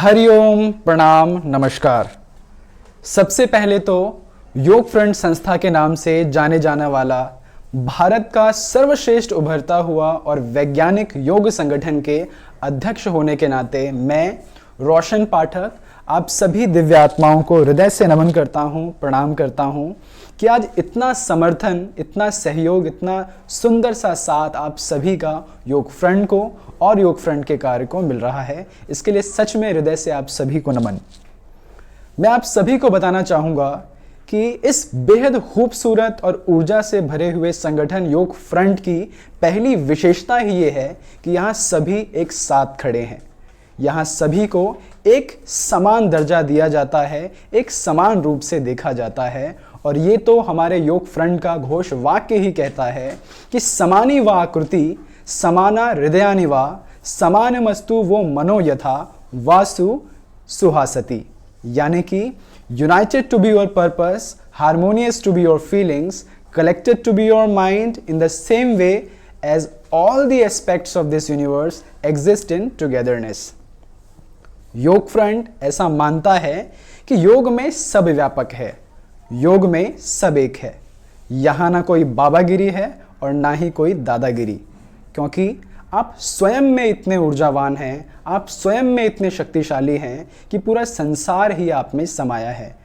हरिओम, प्रणाम, नमस्कार। सबसे पहले तो योग फ्रंट संस्था के नाम से जाने जाने वाला भारत का सर्वश्रेष्ठ उभरता हुआ और वैज्ञानिक योग संगठन के अध्यक्ष होने के नाते मैं रोशन पाठक आप सभी दिव्यात्माओं को हृदय से नमन करता हूं, प्रणाम करता हूं कि आज इतना समर्थन, इतना सहयोग, इतना सुंदर सा साथ आप सभी का योग फ्रंट को और योग फ्रंट के कार्य को मिल रहा है। इसके लिए सच में हृदय से आप सभी को नमन। मैं आप सभी को बताना चाहूँगा कि इस बेहद खूबसूरत और ऊर्जा से भरे हुए संगठन योग फ्रंट की पहली विशेषता ही ये है कि यहाँ सभी एक साथ खड़े हैं। यहाँ सभी को एक समान दर्जा दिया जाता है, एक समान रूप से देखा जाता है। और ये तो हमारे योग फ्रंट का घोष वाक्य ही कहता है कि समानी व आकृति समाना हृदयानि वा समानमस्तु वो मनो यथा वासु सुहासति, यानी कि united to be your purpose, harmonious to be your feelings, collected to be your mind in the same way as all the aspects of this universe exist in togetherness. योग फ्रंट ऐसा मानता है कि योग में सब व्यापक है, योग में सब एक है। यहाँ ना कोई बाबागिरी है और ना ही कोई दादागिरी, क्योंकि आप स्वयं में इतने ऊर्जावान हैं, आप स्वयं में इतने शक्तिशाली हैं कि पूरा संसार ही आप में समाया है।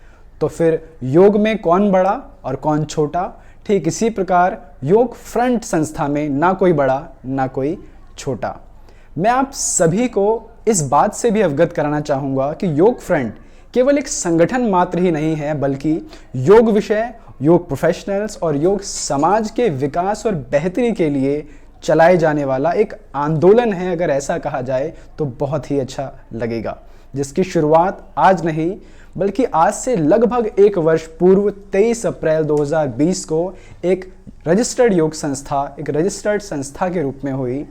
तो फिर योग में कौन बड़ा और कौन छोटा? ठीक इसी प्रकार योग फ्रंट संस्था में ना कोई बड़ा ना कोई छोटा। मैं आप सभी को इस बात से भी अवगत कराना चाहूँगा कि योग फ्रंट केवल एक संगठन मात्र ही नहीं है, बल्कि योग विषय, योग प्रोफेशनल्स और योग समाज के विकास और बेहतरी के लिए चलाए जाने वाला एक आंदोलन है। अगर ऐसा कहा जाए तो बहुत ही अच्छा लगेगा, जिसकी शुरुआत आज नहीं बल्कि आज से लगभग एक वर्ष पूर्व 23 अप्रैल 2020 को एक रजिस्टर्ड योग संस्था, एक रजिस्टर्ड संस्था के रूप में हुई।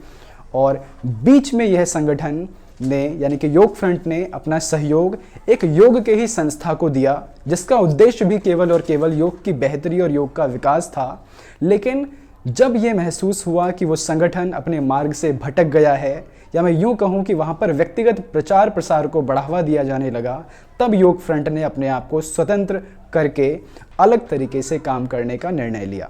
और बीच में यह संगठन ने यानी कि योग फ्रंट ने अपना सहयोग एक योग के ही संस्था को दिया, जिसका उद्देश्य भी केवल और केवल योग की बेहतरी और योग का विकास था। लेकिन जब यह महसूस हुआ कि वो संगठन अपने मार्ग से भटक गया है, या मैं यूं कहूं कि वहां पर व्यक्तिगत प्रचार प्रसार को बढ़ावा दिया जाने लगा, तब योग फ्रंट ने अपने आप को स्वतंत्र करके अलग तरीके से काम करने का निर्णय लिया।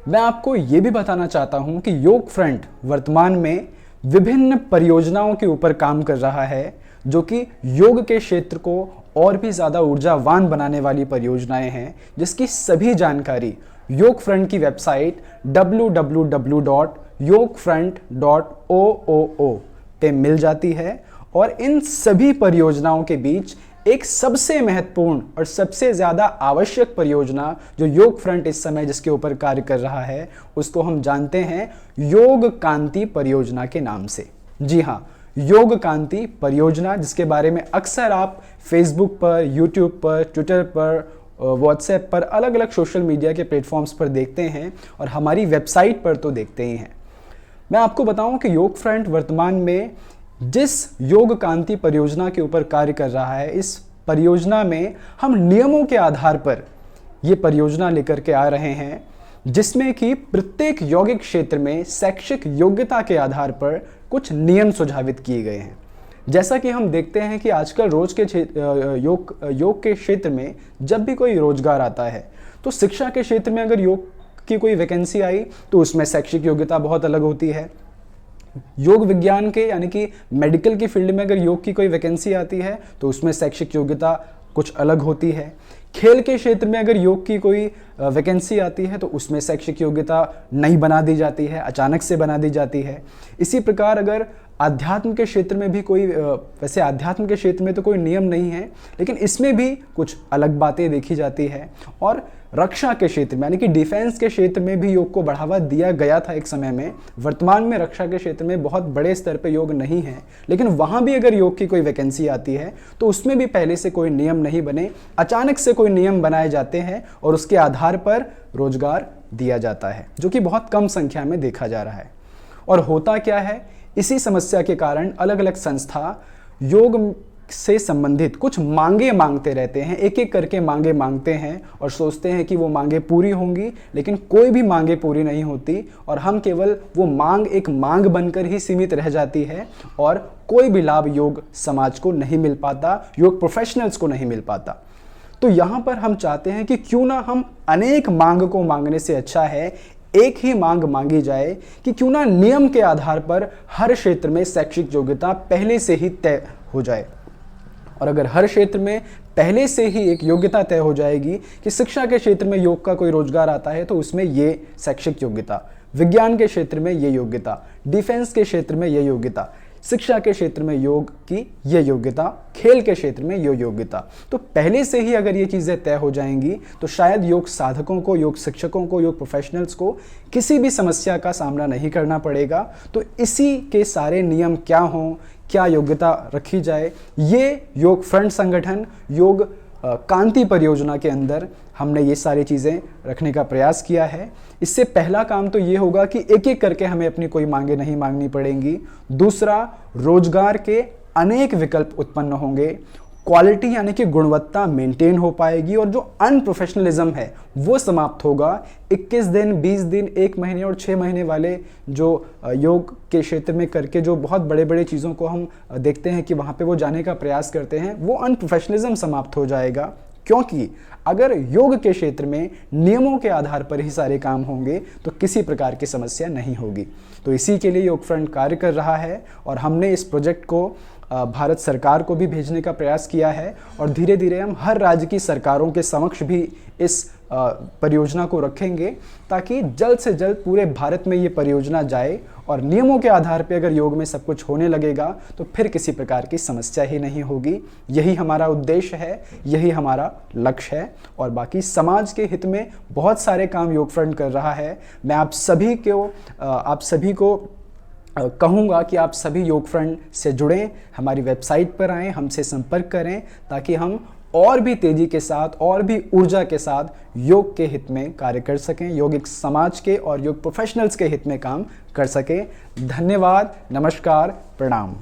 मैं आपको ये भी बताना चाहता हूं कि योग फ्रंट वर्तमान में विभिन्न परियोजनाओं के ऊपर काम कर रहा है, जो कि योग के क्षेत्र को और भी ज़्यादा ऊर्जावान बनाने वाली परियोजनाएं हैं, जिसकी सभी जानकारी योग फ्रंट की वेबसाइट www.yogfront.oo पे मिल जाती है। और इन सभी परियोजनाओं के बीच एक सबसे महत्वपूर्ण और सबसे ज़्यादा आवश्यक परियोजना जो योग फ्रंट इस समय जिसके ऊपर कार्य कर रहा है, उसको हम जानते हैं योग कांति परियोजना के नाम से। जी हाँ, योग कांति परियोजना, जिसके बारे में अक्सर आप फेसबुक पर, यूट्यूब पर, ट्विटर पर, व्हाट्सएप पर, अलग अलग सोशल मीडिया के प्लेटफॉर्म्स पर देखते हैं और हमारी वेबसाइट पर तो देखते ही हैं। मैं आपको बताऊं कि योग फ्रंट वर्तमान में जिस योग कांति परियोजना के ऊपर कार्य कर रहा है, इस परियोजना में हम नियमों के आधार पर ये परियोजना लेकर के आ रहे हैं, जिसमें कि प्रत्येक यौगिक क्षेत्र में शैक्षिक योग्यता के आधार पर कुछ नियम सुझावित किए गए हैं। जैसा कि हम देखते हैं कि आजकल रोज के योग के क्षेत्र में जब भी कोई रोजगार आता है, तो शिक्षा के क्षेत्र में अगर योग की कोई वैकेंसी आई तो उसमें शैक्षिक योग्यता बहुत अलग होती है। योग विज्ञान के यानी कि मेडिकल की फील्ड में अगर योग की कोई वैकेंसी आती है तो उसमें शैक्षिक योग्यता कुछ अलग होती है। खेल के क्षेत्र में अगर योग की कोई वैकेंसी आती है तो उसमें शैक्षिक योग्यता नहीं बना दी जाती है, अचानक से बना दी जाती है। इसी प्रकार अगर आध्यात्म के क्षेत्र में भी कोई, वैसे आध्यात्म के क्षेत्र में तो कोई नियम नहीं है, लेकिन इसमें भी कुछ अलग बातें देखी जाती है। और रक्षा के क्षेत्र में यानी कि डिफेंस के क्षेत्र में भी योग को बढ़ावा दिया गया था एक समय में। वर्तमान में रक्षा के क्षेत्र में बहुत बड़े स्तर पर योग नहीं है, लेकिन वहाँ भी अगर योग की कोई वैकेंसी आती है तो उसमें भी पहले से कोई नियम नहीं बने, अचानक से कोई नियम बनाए जाते हैं और उसके आधार पर रोजगार दिया जाता है, जो कि बहुत कम संख्या में देखा जा रहा है। और होता क्या है, इसी समस्या के कारण अलग अलग संस्था योग से संबंधित कुछ मांगे मांगते रहते हैं, एक एक करके मांगे मांगते हैं और सोचते हैं कि वो मांगे पूरी होंगी, लेकिन कोई भी मांगे पूरी नहीं होती और हम केवल वो मांग एक मांग बनकर ही सीमित रह जाती है और कोई भी लाभ योग समाज को नहीं मिल पाता, योग प्रोफेशनल्स को नहीं मिल पाता। तो यहाँ पर हम चाहते हैं कि क्यों ना हम अनेक मांग को मांगने से अच्छा है एक ही मांग मांगी जाए, कि क्यों ना नियम के आधार पर हर क्षेत्र में शैक्षिक योग्यता पहले से ही तय हो जाए। और अगर हर क्षेत्र में पहले से ही एक योग्यता तय हो जाएगी कि शिक्षा के क्षेत्र में योग का कोई रोजगार आता है तो उसमें ये शैक्षिक योग्यता, विज्ञान के क्षेत्र में ये योग्यता, डिफेंस के क्षेत्र में ये योग्यता, शिक्षा के क्षेत्र में योग की ये योग्यता, खेल के क्षेत्र में ये योग्यता, तो पहले से ही अगर ये चीज़ें तय हो जाएंगी तो शायद योग साधकों को, योग शिक्षकों को, योग प्रोफेशनल्स को किसी भी समस्या का सामना नहीं करना पड़ेगा। तो इसी के सारे नियम क्या हों, क्या योग्यता रखी जाए, ये योग फ्रंट संगठन योग कांति परियोजना के अंदर हमने ये सारी चीज़ें रखने का प्रयास किया है। इससे पहला काम तो ये होगा कि एक एक करके हमें अपनी कोई मांगे नहीं मांगनी पड़ेंगी। दूसरा, रोजगार के अनेक विकल्प उत्पन्न होंगे, क्वालिटी यानी कि गुणवत्ता मेंटेन हो पाएगी और जो अनप्रोफेशनलिज्म है वो समाप्त होगा। 21 दिन, 20 दिन, 1 महीने और 6 महीने वाले जो योग के क्षेत्र में करके जो बहुत बड़े बड़े चीज़ों को हम देखते हैं कि वहाँ पे वो जाने का प्रयास करते हैं, वो अनप्रोफेशनलिज्म समाप्त हो जाएगा। क्योंकि अगर योग के क्षेत्र में नियमों के आधार पर ही सारे काम होंगे तो किसी प्रकार की समस्या नहीं होगी। तो इसी के लिए योग फ्रंट कार्य कर रहा है और हमने इस प्रोजेक्ट को भारत सरकार को भी भेजने का प्रयास किया है और धीरे धीरे हम हर राज्य की सरकारों के समक्ष भी इस परियोजना को रखेंगे ताकि जल्द से जल्द पूरे भारत में ये परियोजना जाए और नियमों के आधार पर अगर योग में सब कुछ होने लगेगा तो फिर किसी प्रकार की समस्या ही नहीं होगी। यही हमारा उद्देश्य है, यही हमारा लक्ष्य है और बाकी समाज के हित में बहुत सारे काम योग फ्रंट कर रहा है। मैं आप सभी को कहूँगा कि आप सभी योग फ्रंट से जुड़ें, हमारी वेबसाइट पर आएँ, हमसे संपर्क करें ताकि हम और भी तेज़ी के साथ और भी ऊर्जा के साथ योग के हित में कार्य कर सकें, योगिक समाज के और योग प्रोफेशनल्स के हित में काम कर सकें। धन्यवाद, नमस्कार, प्रणाम।